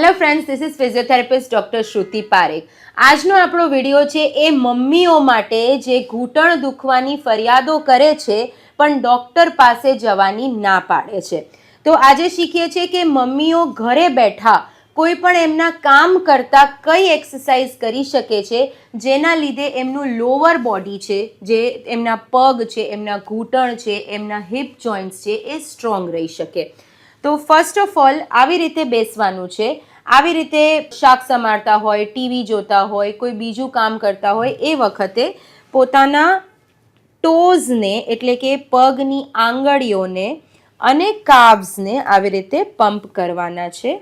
Hello friends, this is physiotherapist doctor Shruti Parekh. આજનો આપણો video છે એ મમ્મીઓ માટે જે ઘૂંટણ દુખવાની ફરિયાદો કરે છે પણ ડૉક્ટર પાસે જવાની ના પાડે છે. તો આજે શીખીએ છીએ કે મમ્મીઓ ઘરે બેઠા કોઈ પણ એમના કામ કરતાં કઈ એક્સરસાઇઝ કરી શકે છે જેના લીધે એમનું લોઅર બોડી છે, જે એમના પગ છે, એમના ઘૂંટણ છે, એમના હિપ જોઇન્ટ્સ છે એ સ્ટ્રોંગ રહી શકે. તો ફર્સ્ટ ઓફ ઓલ આવી રીતે બેસવાનું છે. આવી રીતે શાક સમારતા હોય, ટીવી જોતા હોય, કોઈ બીજું કામ કરતા હોય એ વખતે પોતાના ટોઝને એટલે કે પગની આંગળીઓને અને કાવ્સને આવી રીતે પંપ કરવાના છે.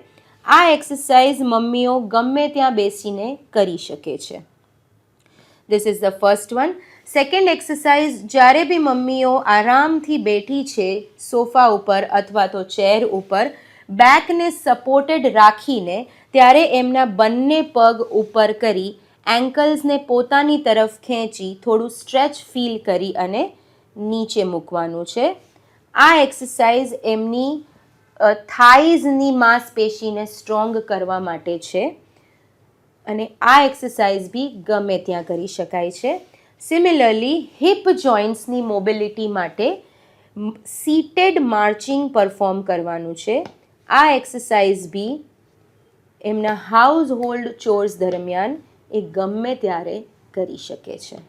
આ એક્સરસાઇઝ મમ્મીઓ ગમે ત્યાં બેસીને કરી શકે છે. This is the first one. Second exercise, જ્યારે બી મમ્મીઓ આરામથી બેઠી છે સોફા ઉપર અથવા તો ચેર ઉપર, બેકને સપોર્ટેડ રાખીને ત્યારે એમના બંને પગ ઉપર કરી એન્કલ્સને પોતાની તરફ ખેંચી થોડું સ્ટ્રેચ ફીલ કરી અને નીચે મૂકવાનું છે. આ એક્સરસાઇઝ એમની થાઇઝની માંસપેશીને સ્ટ્રોંગ કરવા માટે છે અને આ એક્સરસાઇઝ બી ગમે ત્યાં કરી શકાય છે. સિમિલરલી હિપ જોઇન્ટ્સની મોબિલિટી માટે સીટેડ માર્ચિંગ પરફોર્મ કરવાનું છે. આ એક્સરસાઇઝ બી એમના હાઉસ હોલ્ડ ચોર્સ દરમિયાન એ ગમે ત્યારે કરી શકે છે.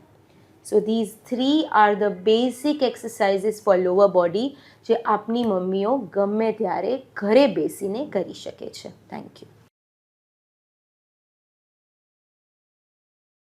So these 3 are the basic exercises for lower body જે આપની મમ્મીઓ ગમે ત્યારે ઘરે બેસીને કરી શકે છે. Thank you.